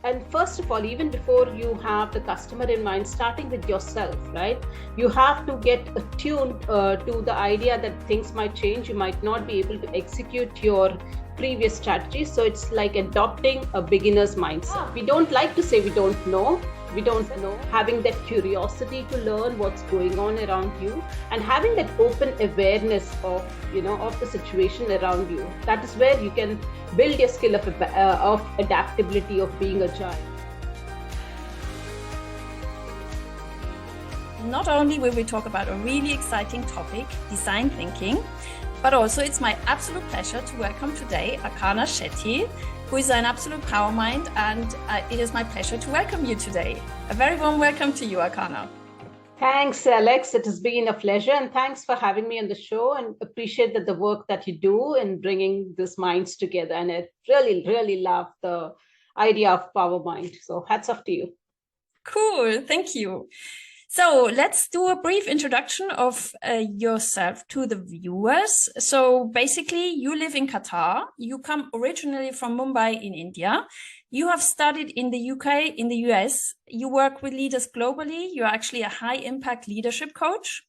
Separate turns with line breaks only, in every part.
and first of all, even before you have the customer in mind, starting with yourself, right? You have to get attuned to the idea that things might change. You might not be able to execute your previous strategy. So it's like adopting a beginner's mindset. We don't like to say we don't know. We don't know. Having that curiosity to learn what's going on around you, and having that open awareness of, of the situation around you. That is where you can build your skill of adaptability, of being agile.
Not only will we talk about a really exciting topic, design thinking, but also it's my absolute pleasure to welcome today Archana Shetty, who is an absolute power mind, and it is my pleasure to welcome you today. A very warm welcome to you, Archana.
Thanks, Alex. It has been a pleasure, and thanks for having me on the show, and appreciate the work that you do in bringing these minds together. And I really, really love the idea of PowerMind. So hats off to you.
Cool. Thank you. So let's do a brief introduction of yourself to the viewers. So basically, you live in Qatar. You come originally from Mumbai in India. You have studied in the UK, in the US. You work with leaders globally. You're actually a high-impact leadership coach.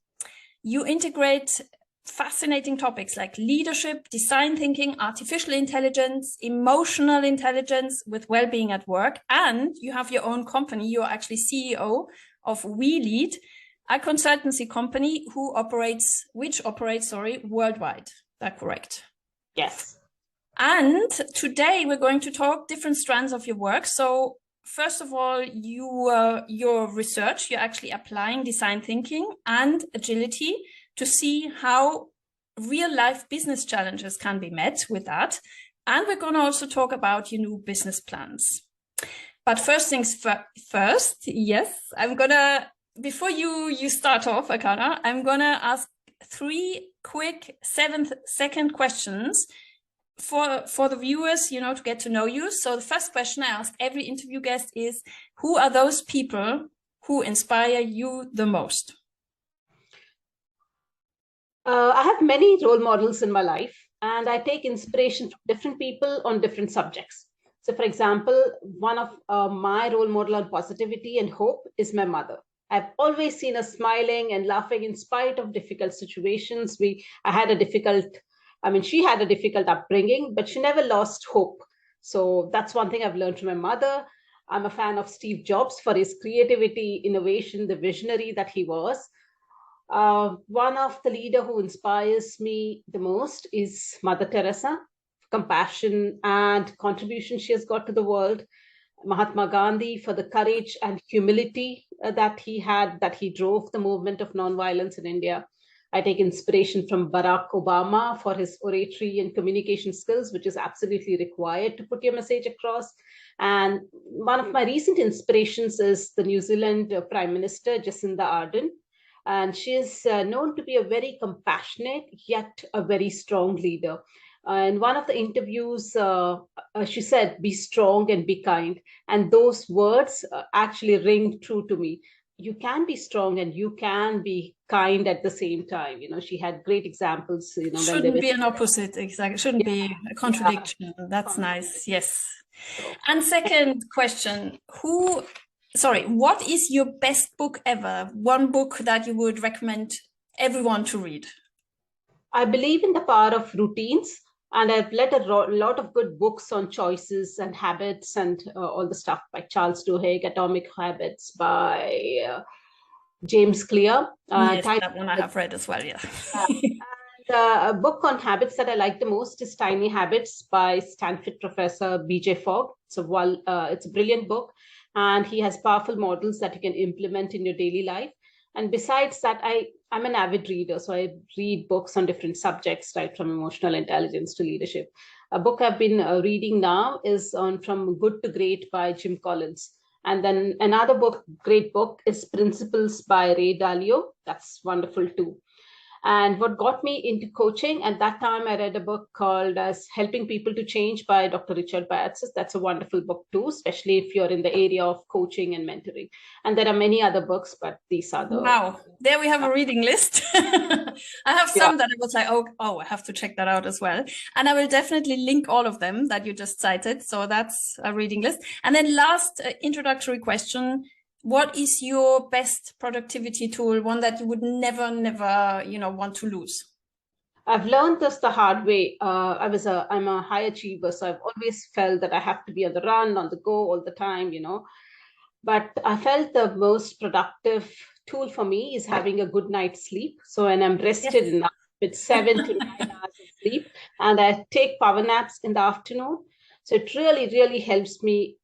You integrate fascinating topics like leadership, design thinking, artificial intelligence, emotional intelligence with well-being at work. And you have your own company. You're actually CEO of We Lead, a consultancy company which operates worldwide. Is that correct?
Yes.
And today we're going to talk different strands of your work. So first of all, your research, you're actually applying design thinking and agility to see how real life business challenges can be met with that. And we're going to also talk about your new business plans. But first things first, yes, before you start off, Archana, I'm going to ask 3 quick 7-second questions for the viewers, to get to know you. So the first question I ask every interview guest is, who are those people who inspire you the most?
I have many role models in my life, and I take inspiration from different people on different subjects. So, for example, one of my role model on positivity and hope is my mother. I've always seen her smiling and laughing in spite of difficult situations. She had a difficult upbringing, but she never lost hope. So that's one thing I've learned from my mother. I'm a fan of Steve Jobs for his creativity, innovation, the visionary that he was. One of the leaders who inspires me the most is Mother Teresa. Compassion and contribution she has got to the world. Mahatma Gandhi for the courage and humility that he had, that he drove the movement of nonviolence in India. I take inspiration from Barack Obama for his oratory and communication skills, which is absolutely required to put your message across. And one of my recent inspirations is the New Zealand Prime Minister, Jacinda Ardern. And she is known to be a very compassionate, yet a very strong leader. In one of the interviews, she said, be strong and be kind. And those words actually ring true to me. You can be strong and you can be kind at the same time. She had great examplos.
Shouldn't be an opposite, exactly. Shouldn't be a contradiction. Yeah. That's nice. Yes. And second question, what is your best book ever? One book that you would recommend everyone to read?
I believe in the power of routines. And I've read a lot of good books on choices and habits and all the stuff by Charles Duhigg, Atomic Habits by James Clear.
Yes, that one I have read as well, yeah.
And a book on habits that I like the most is Tiny Habits by Stanford professor B.J. Fogg. It's a brilliant book, and he has powerful models that you can implement in your daily life. And besides that, I'm an avid reader, so I read books on different subjects, right from emotional intelligence to leadership. A book I've been reading now is on From Good to Great by Jim Collins. And then another great book is Principles by Ray Dalio. That's wonderful too. And what got me into coaching at that time, I read a book called as Helping People to Change by Dr. Richard Bayatzis. That's a wonderful book too, especially if you're in the area of coaching and mentoring. And there are many other books, but these are the...
Wow, there we have a reading list. I have some that I was like, oh, I have to check that out as well. And I will definitely link all of them that you just cited. So that's a reading list. And then last introductory question. What is your best productivity tool, one that you would never, want to lose?
I've learned this the hard way. I'm a high achiever, so I've always felt that I have to be on the run, on the go all the time, But I felt the most productive tool for me is having a good night's sleep. So when I'm rested enough with 7 to 9 hours of sleep, and I take power naps in the afternoon. So it really, really helps me,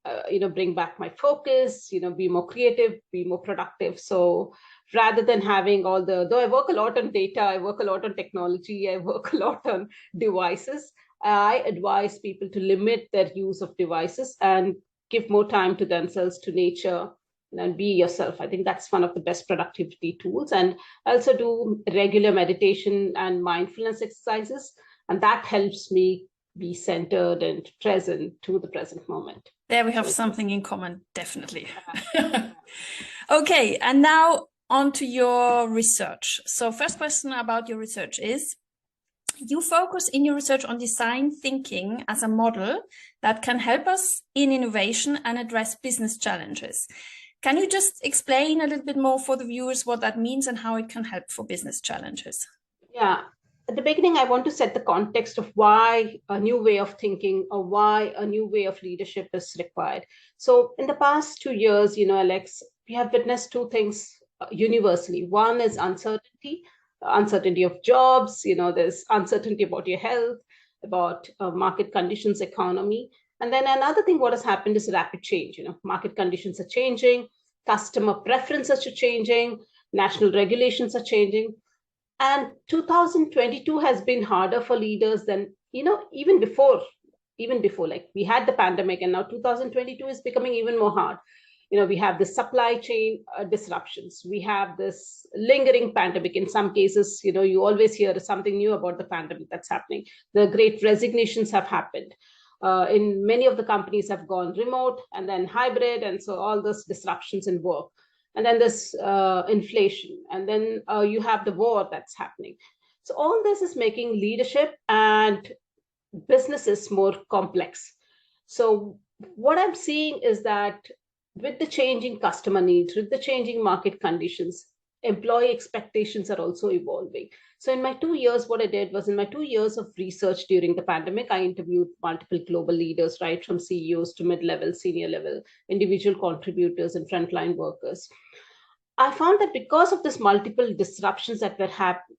bring back my focus, be more creative, be more productive. So rather than having though I work a lot on data, I work a lot on technology, I work a lot on devices, I advise people to limit their use of devices and give more time to themselves, to nature, and be yourself. I think that's one of the best productivity tools. And I also do regular meditation and mindfulness exercises, and that helps me be centered and present to the present moment.
There we have something in common, definitely. Okay, and now on to your research. So first question about your research is, you focus in your research on design thinking as a model that can help us in innovation and address business challenges. Can you just explain a little bit more for the viewers what that means and how it can help for business challenges?
Yeah. At the beginning, I want to set the context of why a new way of thinking or why a new way of leadership is required. So in the past 2 years, Alex, we have witnessed two things universally. One is uncertainty of jobs. There's uncertainty about your health, about market conditions, economy. And then another thing, what has happened is rapid change. Market conditions are changing, customer preferences are changing, national regulations are changing. And 2022 has been harder for leaders than, even before, like we had the pandemic, and now 2022 is becoming even more hard. We have the supply chain disruptions. We have this lingering pandemic. In some cases, you always hear something new about the pandemic that's happening. The great resignations have happened. In many of the companies have gone remote and then hybrid. And so all those disruptions in work. And then there's inflation, and then you have the war that's happening. So all this is making leadership and businesses more complex. So what I'm seeing is that with the changing customer needs, with the changing market conditions, employee expectations are also evolving. So in my 2 years, what I did was, in my 2 years of research during the pandemic, I interviewed multiple global leaders, right from CEOs to mid-level, senior level, individual contributors and frontline workers. I found that because of this multiple disruptions that were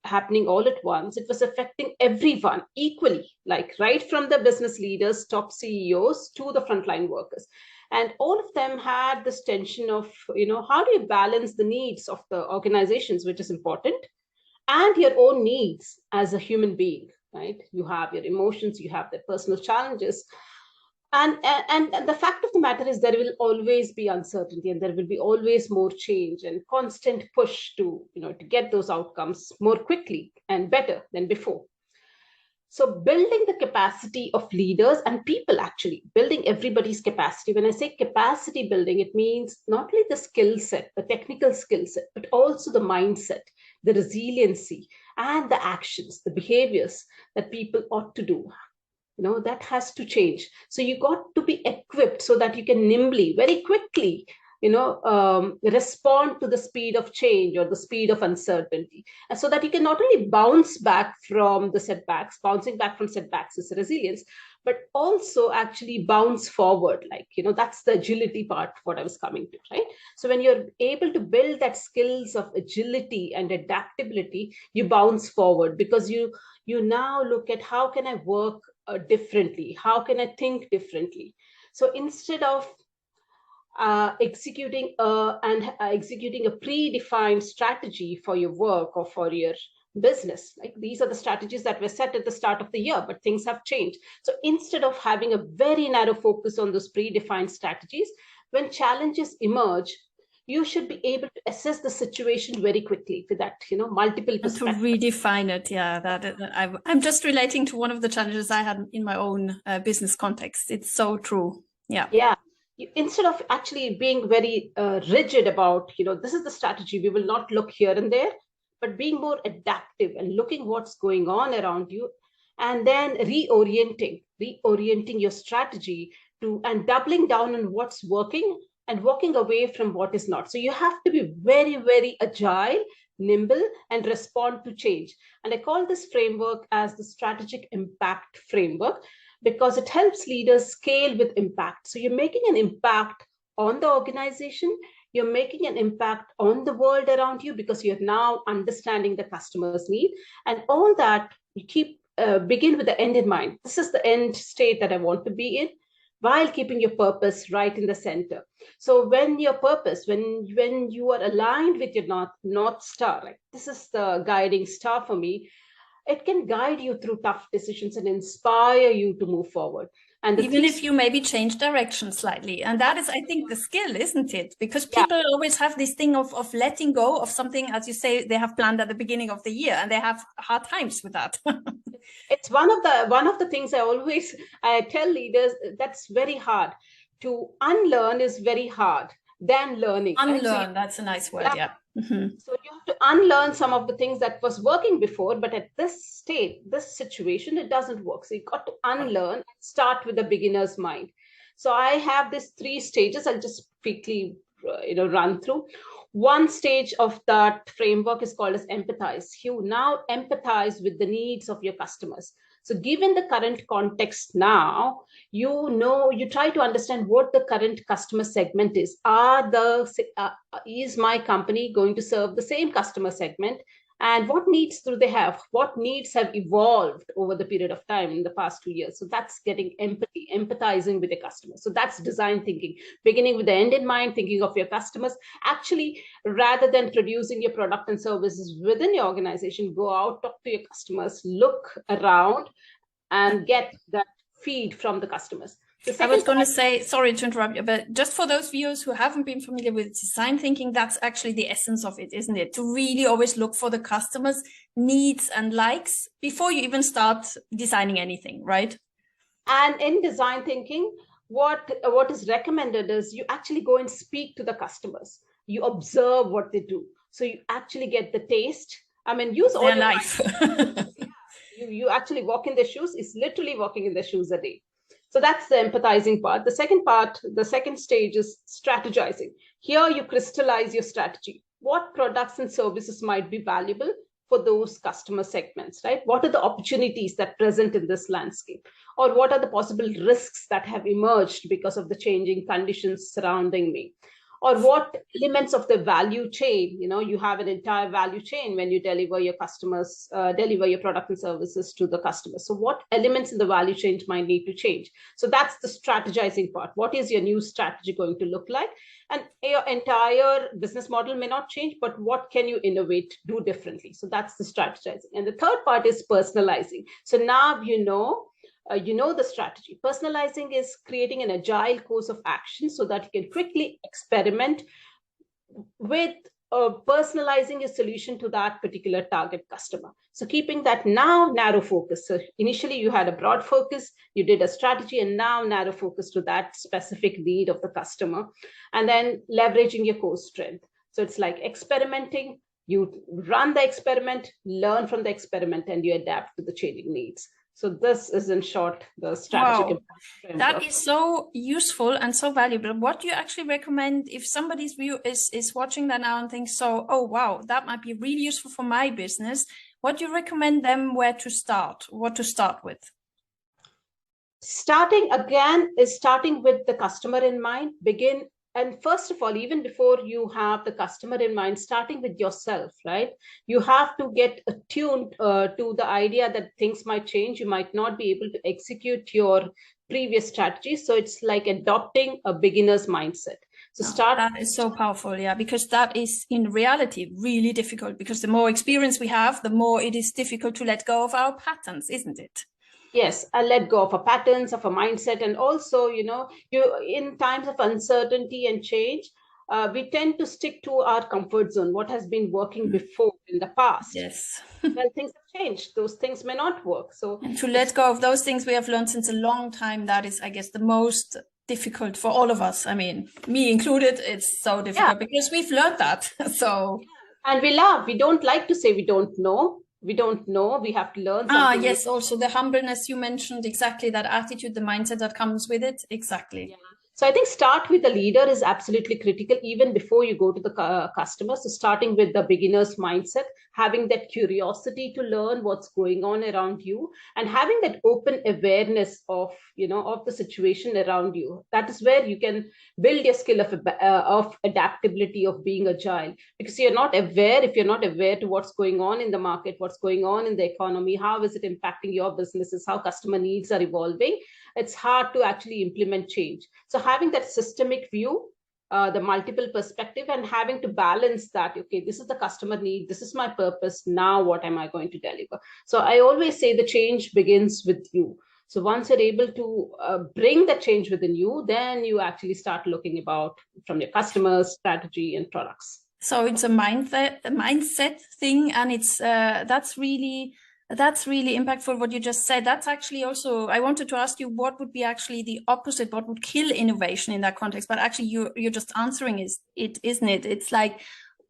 happening all at once, it was affecting everyone equally, like right from the business leaders, top CEOs to the frontline workers. And all of them had this tension of, how do you balance the needs of the organizations, which is important, and your own needs as a human being, right? You have your emotions, you have their personal challenges. And the fact of the matter is there will always be uncertainty, and there will be always more change and constant push to get those outcomes more quickly and better than before. So building the capacity of leaders and people, actually building everybody's capacity. When I say capacity building, it means not only the skill set, the technical skill set, but also the mindset, the resiliency, and the actions, the behaviors that people ought to do. That has to change. So you got to be equipped so that you can nimbly, very quickly, respond to the speed of change or the speed of uncertainty. And so that you can not only bounce back from the setbacks, bouncing back from setbacks is resilience, but also actually bounce forward. That's the agility part of what I was coming to, right? So when you're able to build that skills of agility and adaptability, you bounce forward because you now look at how can I work differently? How can I think differently? So instead of executing a predefined strategy for your work or for your business, these are the strategies that were set at the start of the year, but things have changed. So instead of having a very narrow focus on those predefined strategies, when challenges emerge, you should be able to assess the situation very quickly with that, multiple perspectives.
And to redefine it, yeah. I'm just relating to one of the challenges I had in my own business context. It's so true. Yeah.
Yeah. Instead of actually being very rigid about, this is the strategy, we will not look here and there, but being more adaptive and looking what's going on around you, and then reorienting your strategy and doubling down on what's working and walking away from what is not. So you have to be very, very agile, nimble, and respond to change. And I call this framework as the strategic impact framework, because it helps leaders scale with impact. So you're making an impact on the organization, you're making an impact on the world around you, because you're now understanding the customer's need, and all that you begin with the end in mind. This is the end state that I want to be in, while keeping your purpose right in the center. So when your purpose, when you are aligned with your North Star, like this is the guiding star for me, it can guide you through tough decisions and inspire you to move forward. And
even if you maybe change direction slightly. And that is, I think, the skill, isn't it? Because people always have this thing of letting go of something, as you say, they have planned at the beginning of the year, and they have hard times with that.
It's one of the things I tell leaders, that's very hard. To unlearn is very hard than learning.
Unlearn, that's a nice word, yeah. Mm-hmm.
So you have to unlearn some of the things that was working before, but at this situation, it doesn't work. So you got to unlearn and start with the beginner's mind. So I have these 3 stages. I'll just quickly, run through. One stage of that framework is called as empathize. You now empathize with the needs of your customers. So given the current context now, you try to understand what the current customer segment is. Is my company going to serve the same customer segment? And what needs do they have? What needs have evolved over the period of time in the past 2 years? So that's getting empathy, empathizing with the customer. So that's design thinking, beginning with the end in mind, thinking of your customers. Actually, rather than producing your product and services within your organization, go out, talk to your customers, look around, and get that feed from the customers.
I was going to say, sorry to interrupt you, but just for those viewers who haven't been familiar with design thinking, that's actually the essence of it, isn't it? To really always look for the customer's needs and likes before you even start designing anything, right?
And in design thinking, what is recommended is you actually go and speak to the customers. You observe what they do. So you actually get the taste. I mean, use all
their life.
You actually walk in their shoes. It's literally walking in their shoes a day. So that's the empathizing part. The second stage is strategizing. Here you crystallize your strategy. What products and services might be valuable for those customer segments, right? What are the opportunities that present in this landscape? Or what are the possible risks that have emerged because of the changing conditions surrounding me? Or what elements of the value chain, you have an entire value chain when you deliver your product and services to the customers. So what elements in the value chain might need to change? So that's the strategizing part. What is your new strategy going to look like? And your entire business model may not change, but what can you innovate, do differently? So that's the strategizing. And the third part is personalizing. So now you know the strategy. Personalizing is creating an agile course of action so that you can quickly experiment with personalizing a solution to that particular target customer. So keeping that now narrow focus. So initially you had a broad focus, you did a strategy, and now narrow focus to that specific need of the customer, and then leveraging your core strength. So it's like experimenting, you run the experiment, learn from the experiment, and you adapt to the changing needs. So this is, in short, the strategic
impact. That is so useful and so valuable. What do you actually recommend if somebody's view is watching that now and thinks, oh, wow, that might be really useful for my business? What do you recommend them what to start with?
Starting with the customer in mind. And first of all, even before you have the customer in mind, starting with yourself, right? You have to get attuned to the idea that things might change. You might not be able to execute your previous strategy. So it's like adopting a beginner's mindset. So
that is so powerful, yeah, because that is in reality really difficult, because the more experience we have, the more it is difficult to let go of our patterns, isn't it?
Yes, I let go of a patterns, of a mindset. And also, you in times of uncertainty and change, we tend to stick to our comfort zone, what has been working before in the past.
Yes.
Well, things have changed. Those things may not work. So,
and to let go of those things we have learned since a long time, that is, I guess, the most difficult for all of us. I mean, me included, it's so difficult because we've learned that. So,
and we don't like to say we don't know. We don't know. We have to learn something.
Yes, also the humbleness you mentioned, exactly, that attitude, the mindset that comes with it. Exactly.
Yeah. So I think start with the leader is absolutely critical even before you go to the customer. So starting with the beginner's mindset, having that curiosity to learn what's going on around you, and having that open awareness of, of the situation around you. That is where you can build your skill of adaptability, of being agile, because you're not aware. If you're not aware to what's going on in the market, what's going on in the economy, how is it impacting your businesses, how customer needs are evolving, it's hard to actually implement change. So having that systemic view, the multiple perspective, and having to balance that, okay, this is the customer need, this is my purpose, now what am I going to deliver? So I always say the change begins with you. So once you're able to bring the change within you, then you actually start looking about from your customers, strategy, and products.
So it's a mindset thing, and it's that's really impactful what you just said. That's actually also, I wanted to ask you, what would be actually the opposite, what would kill innovation in that context? But actually you're just answering it, isn't it? It's like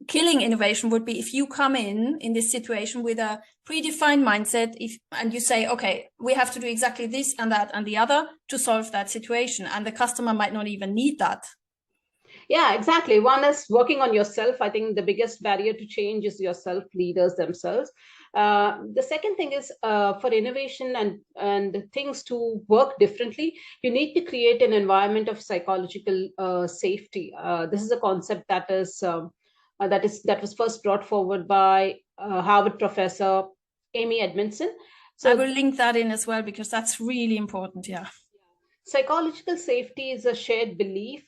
killing innovation would be if you come in this situation with a predefined mindset, and you say, okay, we have to do exactly this and that and the other to solve that situation, and the customer might not even need that.
Yeah, exactly. One is working on yourself. I think the biggest barrier to change is yourself, leaders themselves. The second thing is for innovation and things to work differently, you need to create an environment of psychological safety. This is a concept that was first brought forward by Harvard professor Amy Edmondson.
So I will link that in as well, because that's really important. Yeah.
Psychological safety is a shared belief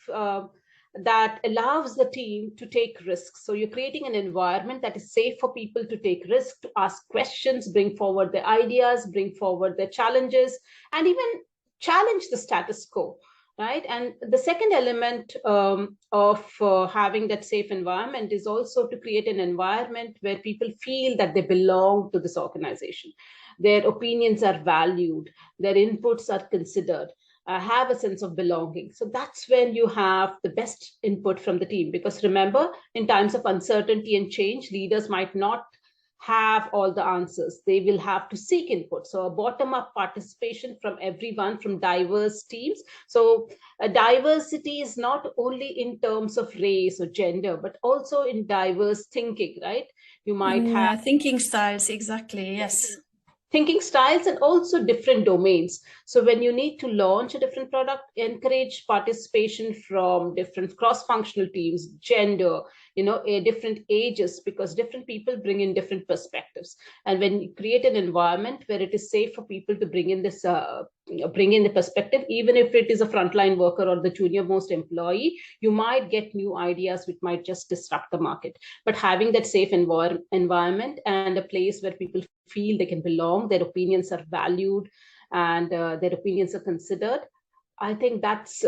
that allows the team to take risks. So you're creating an environment that is safe for people to take risks, to ask questions, bring forward their ideas, bring forward their challenges, and even challenge the status quo, right? And the second element of having that safe environment is also to create an environment where people feel that they belong to this organization. Their opinions are valued, their inputs are considered, have a sense of belonging. So that's when you have the best input from the team. Because remember, in times of uncertainty and change, leaders might not have all the answers. They will have to seek input. So a bottom-up participation from everyone, from diverse teams. So diversity is not only in terms of race or gender, but also in diverse thinking, right? You might have
thinking styles, exactly, yes.
Thinking styles, and also different domains. So when you need to launch a different product, encourage participation from different cross-functional teams, gender, different ages, because different people bring in different perspectives. And when you create an environment where it is safe for people to bring in the perspective, even if it is a frontline worker or the junior most employee, you might get new ideas which might just disrupt the market. But having that safe environment and a place where people feel they can belong, their opinions are valued, and their opinions are considered, I think that's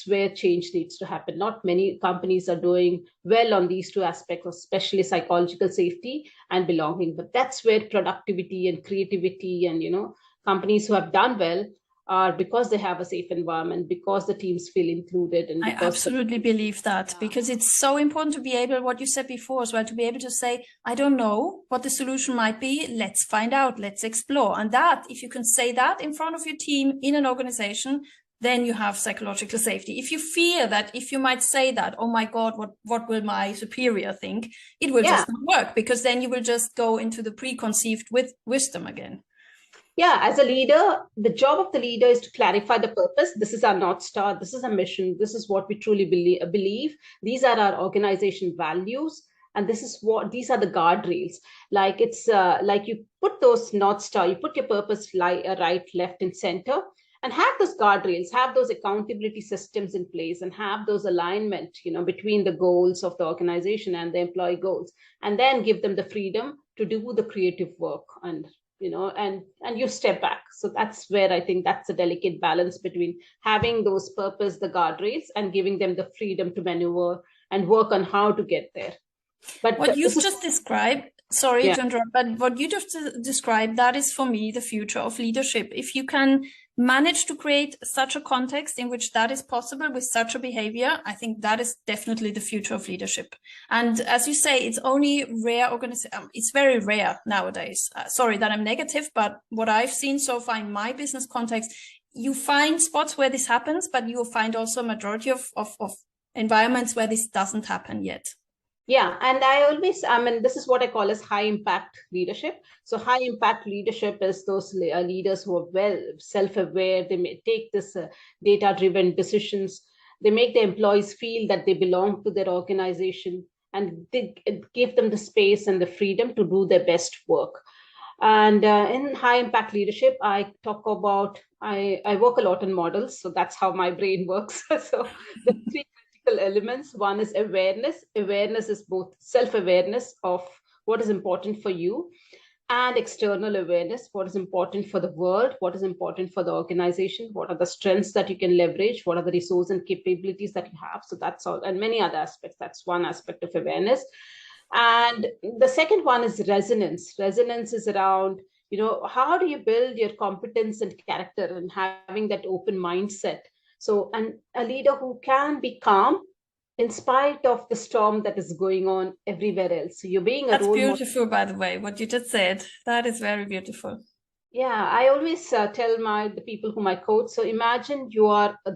where change needs to happen. Not many companies are doing well on these two aspects, especially psychological safety and belonging. But that's where productivity and creativity and companies who have done well are because they have a safe environment, because the teams feel included. And
I absolutely believe that, because it's so important to be able, what you said before as well, to be able to say, I don't know what the solution might be. Let's find out. Let's explore. And that, if you can say that in front of your team in an organization, then you have psychological safety. If you fear that, if you might say that, oh my God, what will my superior think? It will just not work, because then you will just go into the preconceived wisdom again.
Yeah, as a leader, the job of the leader is to clarify the purpose. This is our North Star. This is a mission. This is what we truly believe. These are our organization values. And these are the guardrails. Like it's like you put those North Star, you put your purpose right, left, and center, and have those guardrails, have those accountability systems in place, and have those alignment, between the goals of the organization and the employee goals, and then give them the freedom to do the creative work and you step back. So that's where I think that's a delicate balance between having those purpose, the guardrails, and giving them the freedom to maneuver and work on how to get there. But
what you've just described, sorry
yeah.
to interrupt, but what you just described, that is for me the future of leadership. If you can manage to create such a context in which that is possible with such a behavior, I think that is definitely the future of leadership. And as you say, it's only rare it's very rare nowadays. Sorry that I'm negative, but what I've seen so far in my business context, you find spots where this happens, but you will find also a majority of environments where this doesn't happen yet.
Yeah, and I mean, this is what I call as high impact leadership. So high impact leadership is those leaders who are well self-aware. They may take this data-driven decisions. They make the employees feel that they belong to their organization, and they give them the space and the freedom to do their best work. And in high impact leadership, I talk about, I work a lot on models. So that's how my brain works. So the three elements. One is awareness. Awareness is both self-awareness of what is important for you and external awareness, what is important for the world, what is important for the organization, what are the strengths that you can leverage, what are the resources and capabilities that you have. So that's all, and many other aspects. That's one aspect of awareness. And the second one is resonance. Resonance is around, how do you build your competence and character and having that open mindset. So, and a leader who can be calm in spite of the storm that is going on everywhere else. So you're being a
That's
role
beautiful, by the way, what you just said. That is very beautiful.
Yeah, I always tell the people whom I coach. So imagine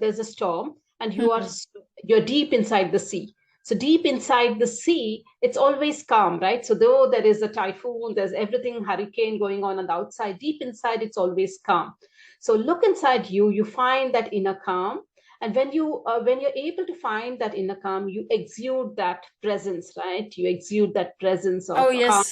there's a storm and you're deep inside the sea. So deep inside the sea, it's always calm, right? So though there is a typhoon, there's everything hurricane going on the outside, deep inside, it's always calm. So look inside you, you find that inner calm. And when you're able to find that inner calm, you exude that presence, right? You exude that presence of calm,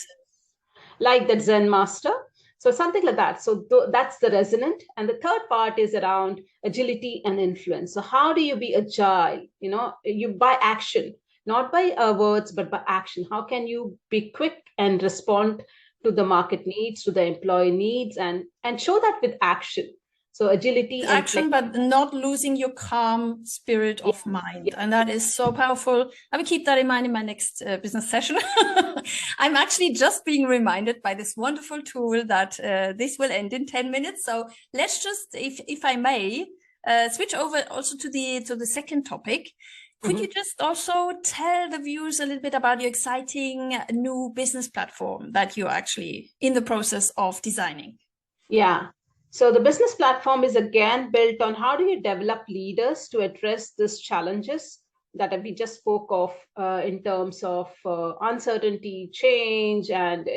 like that Zen master. So something like that. So that's the resonant. And the third part is around agility and influence. So how do you be agile? You by action, not by words, but by action. How can you be quick and respond to the market needs, to the employee needs, and show that with action. So agility
action, but not losing your calm spirit of mind. And that is so powerful. I will keep that in mind in my next business session. I'm actually just being reminded by this wonderful tool that this will end in 10 minutes. So let's just, if I may, switch over also to the second topic. Could you just also tell the viewers a little bit about your exciting new business platform that you're actually in the process of designing?
Yeah. So the business platform is again built on how do you develop leaders to address these challenges that we just spoke of in terms of uncertainty, change, and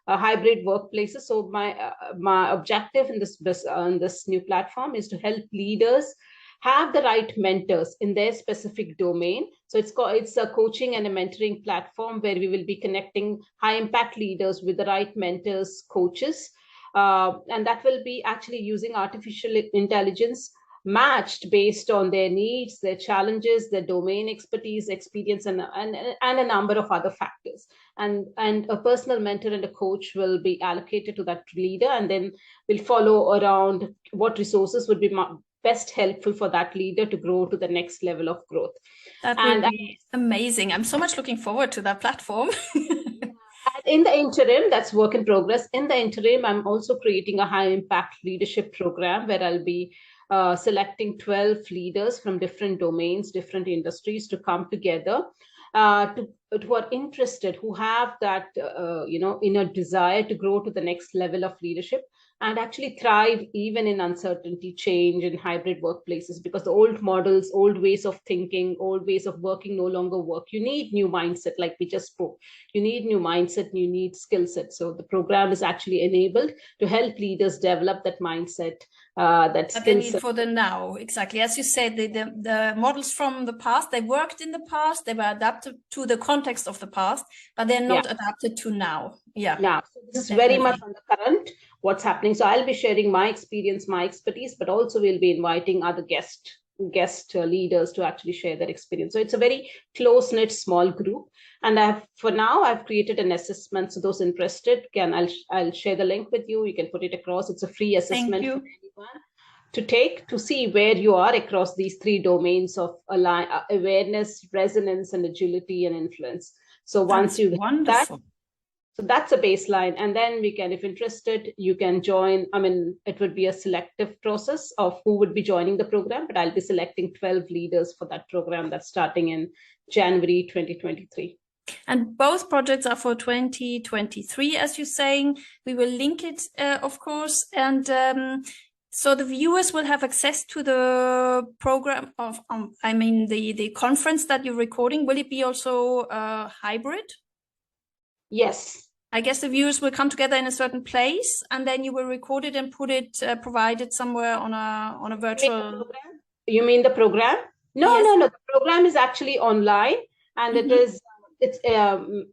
hybrid workplaces. So my objective in this new platform is to help leaders have the right mentors in their specific domain. So it's a coaching and a mentoring platform where we will be connecting high impact leaders with the right mentors, coaches. And that will be actually using artificial intelligence matched based on their needs, their challenges, their domain expertise, experience, and a number of other factors. And a personal mentor and a coach will be allocated to that leader, and then we'll follow around what resources would be best helpful for that leader to grow to the next level of growth.
That will be amazing. I'm so much looking forward to that platform.
In the interim, that's work in progress. In the interim, I'm also creating a high impact leadership program where I'll be selecting 12 leaders from different domains, different industries to come together who are interested, who have that, inner desire to grow to the next level of leadership and actually thrive even in uncertainty, change, and hybrid workplaces, because the old models, old ways of thinking, old ways of working no longer work. You need new mindset, like we just spoke. You need new mindset, you need skill set. So the program is actually enabled to help leaders develop that mindset, that
they need for the now. Exactly. As you said, the models from the past, they worked in the past, they were adapted to the context of the past, but they're not adapted to now.
Now, so this is very much on the current, what's happening. So I'll be sharing my experience, my expertise, but also we'll be inviting other guest leaders to actually share their experience. So it's a very close-knit small group. And I've created an assessment. So those interested I'll share the link with you. You can put it across. It's a free assessment for anyone to take to see where you are across these 3 domains of awareness, resonance, and agility and influence. So once you have that, so that's a baseline. And then we can, if interested, you can join. I mean, it would be a selective process of who would be joining the program, but I'll be selecting 12 leaders for that program that's starting in January 2023.
And both projects are for 2023, as you're saying. We will link it, of course. And so the viewers will have access to the program of, the conference that you're recording. Will it be also hybrid?
Yes.
I guess the viewers will come together in a certain place, and then you will record it and provide it somewhere on a virtual.
You mean the program? No,
yes.
no. The program is actually online, and it's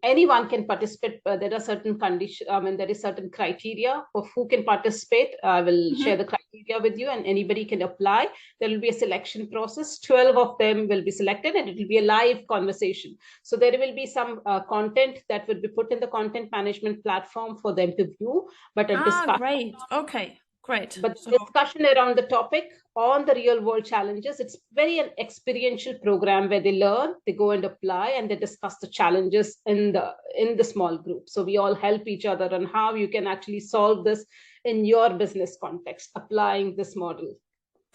anyone can participate. There are certain conditions. There is certain criteria of who can participate. I will share the criteria with you, and anybody can apply. There will be a selection process. 12 of them will be selected, and it will be a live conversation. So there will be some content that will be put in the content management platform for them to view. But a discussion.
Great. Okay. Great.
But discussion around the topic on the real world challenges. It's very an experiential program where they learn, they go and apply, and they discuss the challenges in the small group. So we all help each other on how you can actually solve this in your business context, applying this model.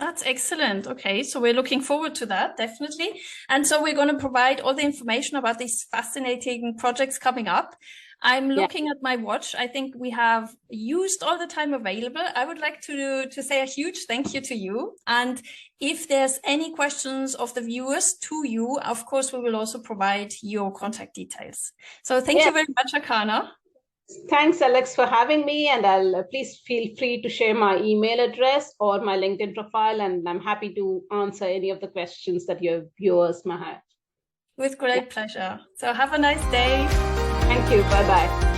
That's excellent. Okay, so we're looking forward to that, definitely. And so we're going to provide all the information about these fascinating projects coming up. I'm looking at my watch. I think we have used all the time available. I would like to say a huge thank you to you. And if there's any questions of the viewers to you, of course, we will also provide your contact details. So thank you very much, Archana.
Thanks, Alex, for having me. And I'll please feel free to share my email address or my LinkedIn profile. And I'm happy to answer any of the questions that your viewers might have.
With great pleasure. So have a nice day.
Thank you. Bye-bye.